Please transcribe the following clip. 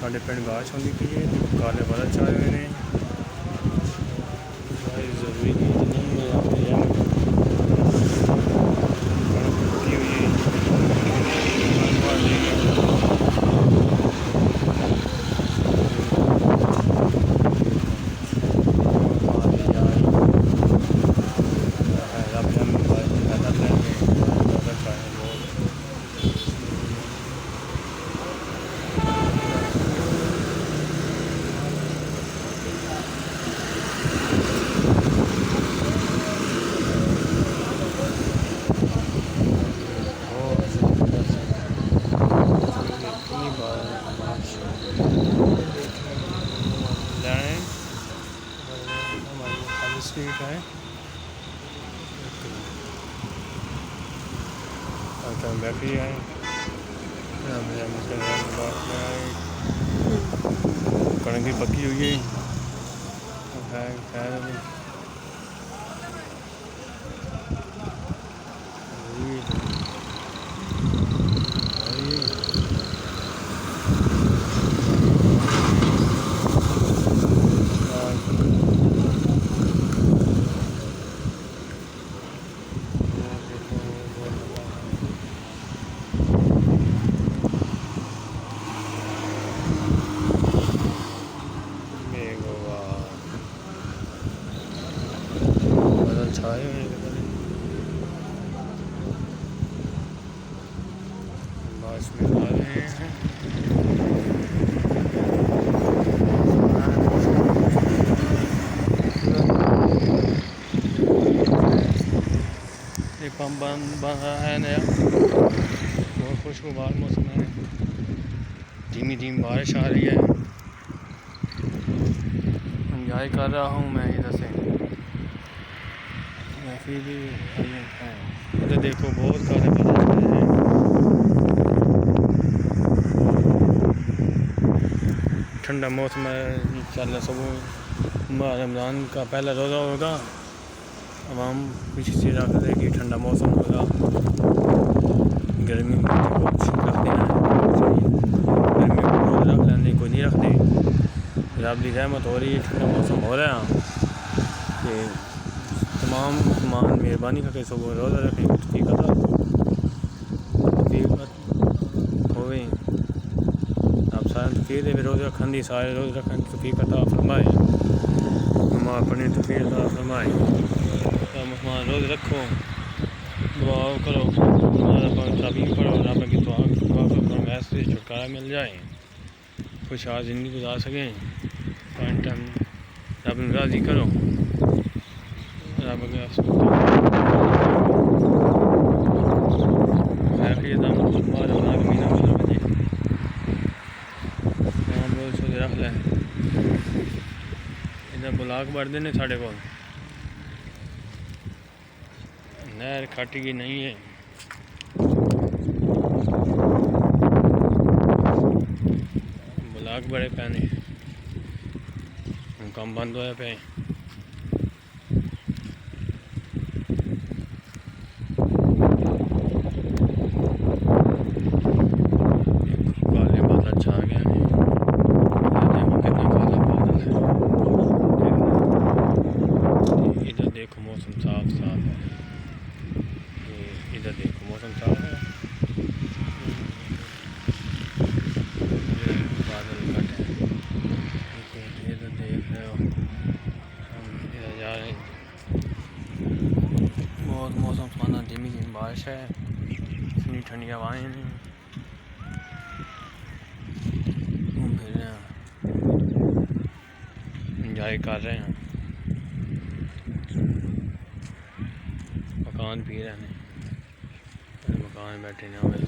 साढ़े पिंड बारिश होती पई है, काले बादल छाए हुए हैं। जरूरी चीज़ नहीं है यहाँ पे स्ट्रीट है। बैटरी है, कणक की पकी हुई है। बारिश में आ रहे हैं। ये पंप बन रहा है नया, बहुत खुशगवार मौसम है। धीमी धीमी बारिश आ रही है, एंजॉय कर रहा हूँ मैं इधर से। फिर भी उधर देखो बहुत काले बादल हैं। ठंडा मौसम है, इंशाअल्लाह सुबह रमज़ान का पहला रोज़ा होगा। आवाम पीछे से रख देगी, ठंडा मौसम होगा। गर्मी में कुछ रखते हैं, गर्मी को रोज़ रख लेने को नहीं रखते। रब की रहमत हो रही है, ठंडा मौसम हो रहा है कि तमाम मान मेहरबानी करके सुबह रोज़ा रखें। हकीकत हो गई, आप सारे तफीर दे रोज़ रखन दी, सारे रोज़ रखन की हकीकत फरमाए। हम अपनी तफीर फरमाए। मुसलमान रोज़ रखो, दुआ करो, तबीब पढ़ो, रब की दुआ करो, ऐसे छुटकारा मिल जाए, खुशहाल ज़िंदगी गुजार सकें। टाइम रब राज़ी करो, रब के रख लें। इधर ब्लाक बढ़ते ने साढ़े को, नहर खट की नहीं है। ब्लाक बड़े पैने, काम बंद होया पे। काले बादल छा गए हैं, देखो कितना काला बादल है। इधर देखो मौसम साफ साफ है, इधर देखो मौसम साफ है। बादल कट है, इधर देख रहे हो, हम इधर जा रहे हैं। बहुत मौसम सुहाना, धीमी धीमी बारिश है, इतनी ठंडी हवाएं हैं। घूम फिर रहे हैं, इंजॉय कर रहे हैं, मकान पी रहे हैं, मकान बैठे ना हुए।